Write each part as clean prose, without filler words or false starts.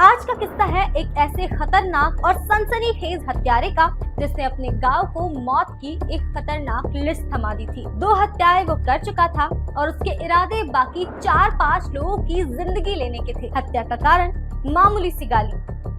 आज का किस्सा है एक ऐसे खतरनाक और सनसनीखेज हत्यारे का जिसने अपने गांव को मौत की एक खतरनाक लिस्ट थमा दी थी। 2 हत्याएं वो कर चुका था और उसके इरादे बाकी 4-5 लोगों की जिंदगी लेने के थे। हत्या का कारण मामूली सी गाली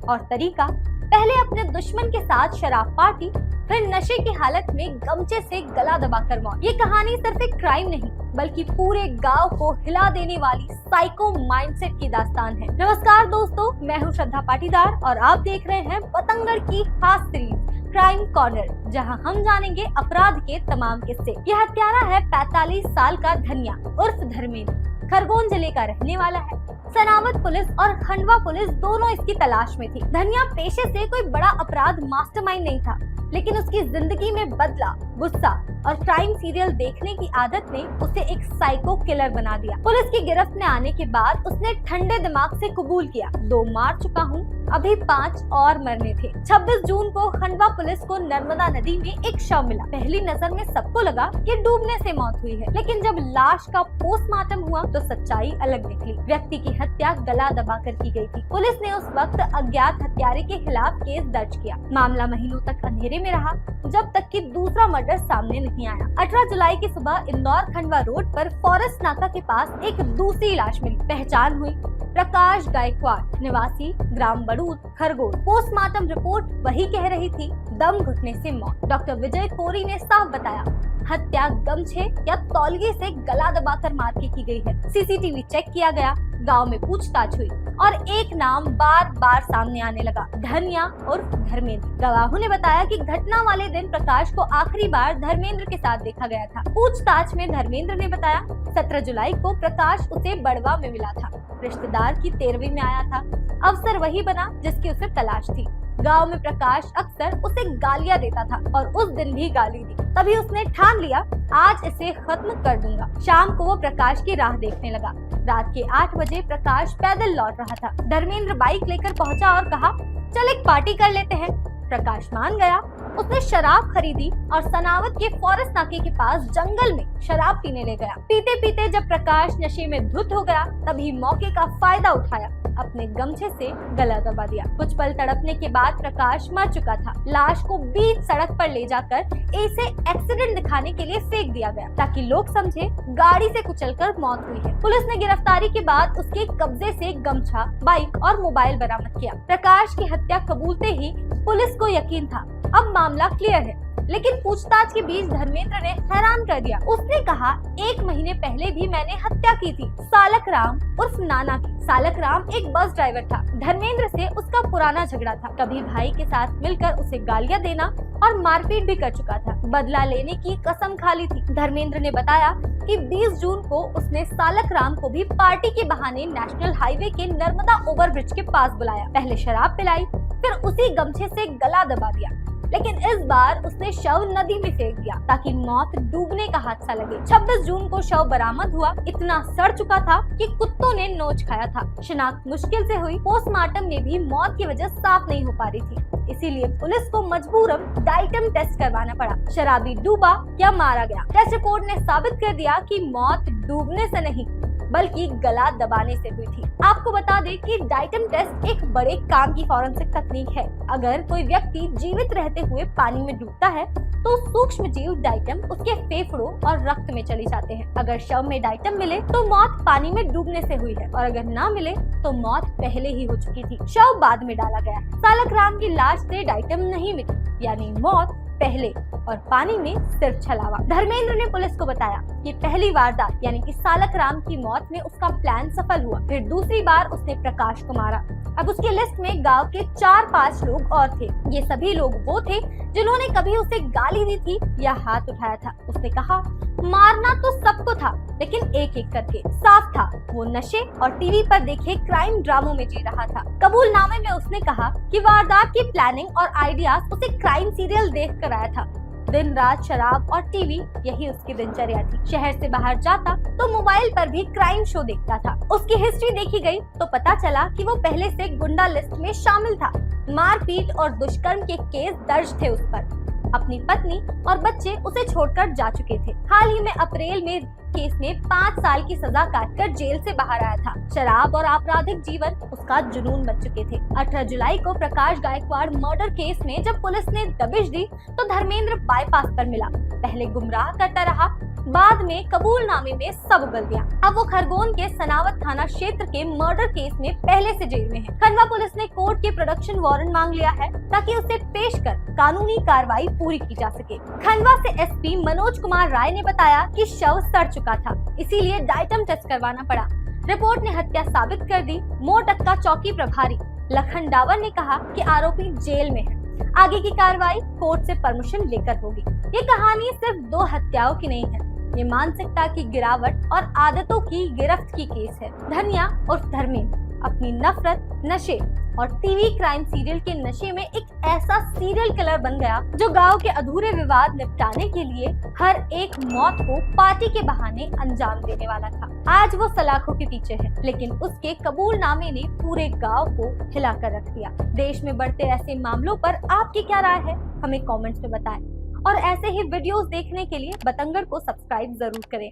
और तरीका, पहले अपने दुश्मन के साथ शराब पार्टी, फिर नशे की हालत में गमछे से गला दबाकर मौत। ये कहानी सिर्फ एक क्राइम नहीं बल्कि पूरे गांव को हिला देने वाली साइको माइंडसेट की दास्तान है। नमस्कार दोस्तों, मैं हूं श्रद्धा पाटीदार और आप देख रहे हैं बतंगड़ की खास सीरीज क्राइम कॉर्नर, जहां हम जानेंगे अपराध के तमाम किस्से। यह हत्यारा है 45 साल का धनिया उर्फ धर्मेंद्र। खरगोन जिले का रहने वाला है। सनावद पुलिस और खंडवा पुलिस दोनों इसकी तलाश में थी। धनिया पेशे से कोई बड़ा अपराध मास्टरमाइंड नहीं था, लेकिन उसकी जिंदगी में बदला, गुस्सा और क्राइम सीरियल देखने की आदत ने उसे एक साइको किलर बना दिया। पुलिस की गिरफ्त में आने के बाद उसने ठंडे दिमाग से कबूल किया, 2 मार चुका हूँ, अभी 5 और मरने थे। 26 जून को खंडवा पुलिस को नर्मदा नदी में एक शव मिला। पहली नजर में सबको लगा कि डूबने से मौत हुई है, लेकिन जब लाश का पोस्टमार्टम हुआ तो सच्चाई अलग निकली। व्यक्ति की हत्या गला दबाकर की गई थी। पुलिस ने उस वक्त अज्ञात हत्यारे के खिलाफ केस दर्ज किया। मामला महीनों तक अंधेरे में रहा, जब तक कि दूसरा मर्डर सामने नहीं आया। 18 जुलाई की सुबह इंदौर खंडवा रोड पर फॉरेस्ट नाका के पास एक दूसरी लाश मिली। पहचान हुई प्रकाश गायकवाड़, निवासी ग्राम बड़ूद, खरगोन। पोस्टमार्टम रिपोर्ट वही कह रही थी, दम घुटने से मौत। डॉक्टर विजय कोरी ने साफ बताया, हत्या गमछे या तौलिए से गला दबाकर मार के की गई है। सीसीटीवी चेक किया गया, गांव में पूछताछ हुई और एक नाम बार बार सामने आने लगा, धनिया उर्फ धर्मेंद्र। गवाहों ने बताया कि घटना वाले दिन प्रकाश को आखिरी बार धर्मेंद्र के साथ देखा गया था। पूछताछ में धर्मेंद्र ने बताया 17 जुलाई को प्रकाश उसे बड़वा में मिला था। रिश्तेदार की 13वीं में आया था। अफसर वही बना जिसकी उसे तलाश थी। गांव में प्रकाश अक्सर उसे गालियां देता था और उस दिन भी गाली दी। तभी उसने ठान लिया, आज इसे खत्म कर दूंगा। शाम को वो प्रकाश की राह देखने लगा। रात के 8 बजे प्रकाश पैदल लौट रहा था। धर्मेंद्र बाइक लेकर पहुंचा और कहा, चल एक पार्टी कर लेते हैं। प्रकाश मान गया। उसने शराब खरीदी और सनावद के फॉरेस्ट नाके के पास जंगल में शराब पीने ले गया। पीते पीते जब प्रकाश नशे में धुत हो गया, तभी मौके का फायदा उठाया, अपने गमछे से गला दबा दिया। कुछ पल तड़पने के बाद प्रकाश मर चुका था। लाश को बीच सड़क पर ले जाकर इसे एक्सीडेंट दिखाने के लिए फेंक दिया गया, ताकि लोग समझे गाड़ी से कुचलकर मौत हुई है। पुलिस ने गिरफ्तारी के बाद उसके कब्जे से गमछा, बाइक और मोबाइल बरामद किया। प्रकाश की हत्या कबूलते ही पुलिस को यकीन था, अब मामला क्लियर है। लेकिन पूछताछ के बीच धर्मेंद्र ने हैरान कर दिया। उसने कहा, 1 महीने पहले भी मैंने हत्या की थी, सालक राम उर्फ नाना की। सालक राम एक बस ड्राइवर था। धर्मेंद्र से उसका पुराना झगड़ा था। कभी भाई के साथ मिलकर उसे गालियां देना और मारपीट भी कर चुका था। बदला लेने की कसम खा ली थी। धर्मेंद्र ने बताया कि 20 जून को उसने सालक राम को भी पार्टी के बहाने नेशनल हाईवे के नर्मदा ओवरब्रिज के पास बुलाया। पहले शराब पिलाई, फिर उसी गमछे से गला दबा दिया, लेकिन इस बार उसने शव नदी में फेंक दिया ताकि मौत डूबने का हादसा लगे। 26 जून को शव बरामद हुआ। इतना सड़ चुका था कि कुत्तों ने नोच खाया था। शिनाख्त मुश्किल से हुई। पोस्टमार्टम में भी मौत की वजह साफ नहीं हो पा रही थी, इसीलिए पुलिस को मजबूरन डाइटम टेस्ट करवाना पड़ा। शराबी डूबा या मारा गया? टेस्ट रिपोर्ट ने साबित कर दिया कि मौत डूबने से नहीं बल्कि गला दबाने से हुई थी। आपको बता दें कि डाइटम टेस्ट एक बड़े काम की फॉरेंसिक तकनीक है। अगर कोई व्यक्ति जीवित रहते हुए पानी में डूबता है तो सूक्ष्म जीव डाइटम उसके फेफड़ों और रक्त में चले जाते हैं। अगर शव में डाइटम मिले तो मौत पानी में डूबने से हुई है, और अगर ना मिले तो मौत पहले ही हो चुकी थी। शव बाद में डाला गया। सालक राम की लाश से डाइटम नहीं मिली, यानी मौत पहले और पानी में सिर्फ छलावा। धर्मेंद्र ने पुलिस को बताया कि पहली वारदात यानी कि सालक राम की मौत में उसका प्लान सफल हुआ। फिर दूसरी बार उसने प्रकाश को मारा। अब उसके लिस्ट में गांव के 4-5 लोग और थे। ये सभी लोग वो थे जिन्होंने कभी उसे गाली दी थी या हाथ उठाया था। उसने कहा, मारना तो सबको था, लेकिन एक एक करके। साफ था वो नशे और टीवी पर देखे क्राइम ड्रामों में जी रहा था। कबूलनामे में उसने कहा कि वारदात की प्लानिंग और आइडियाज उसे क्राइम सीरियल देख कर आया था। दिन रात शराब और टीवी, यही उसकी दिनचर्या थी। शहर से बाहर जाता तो मोबाइल पर भी क्राइम शो देखता था। उसकी हिस्ट्री देखी गई तो पता चला कि वो पहले से गुंडा लिस्ट में शामिल था। मारपीट और दुष्कर्म के केस दर्ज थे उस पर। अपनी पत्नी और बच्चे उसे छोड़कर जा चुके थे। हाल ही में अप्रैल में केस में 5 साल की सजा काटकर जेल से बाहर आया था। शराब और आपराधिक जीवन उसका जुनून बन चुके थे। 18 जुलाई को प्रकाश गायकवाड़ मर्डर केस में जब पुलिस ने दबिश दी तो धर्मेंद्र बाईपास पर मिला। पहले गुमराह करता रहा, बाद में कबूलनामे में सब उगल गया। अब वो खरगोन के सनावत थाना क्षेत्र के मर्डर केस में पहले से जेल में है। खंडवा पुलिस ने कोर्ट के प्रोडक्शन वारंट मांग लिया है ताकि उसे पेश कर कानूनी कार्रवाई पूरी की जा सके। खंडवा से एसपी मनोज कुमार राय ने बताया कि शव सड़ चुका था, इसीलिए डाइटम टेस्ट करवाना पड़ा। रिपोर्ट ने हत्या साबित कर दी। मोरटक्का चौकी प्रभारी लखन डावर ने कहा कि आरोपी जेल में है, आगे की कार्रवाई कोर्ट से परमिशन लेकर होगी। ये कहानी सिर्फ 2 हत्याओं की नहीं है, ये मानसिकता की गिरावट और आदतों की गिरफ्त की केस है। धनिया और धर्मेंद्र अपनी नफरत, नशे और टीवी क्राइम सीरियल के नशे में एक ऐसा सीरियल किलर बन गया जो गांव के अधूरे विवाद निपटाने के लिए हर एक मौत को पार्टी के बहाने अंजाम देने वाला था। आज वो सलाखों के पीछे है, लेकिन उसके कबूलनामे ने पूरे गांव को हिलाकर रख दिया। देश में बढ़ते ऐसे मामलों पर आपकी क्या राय है, हमें कमेंट्स में बताएं और ऐसे ही वीडियोस देखने के लिए बतंगड़ को सब्सक्राइब जरूर करें।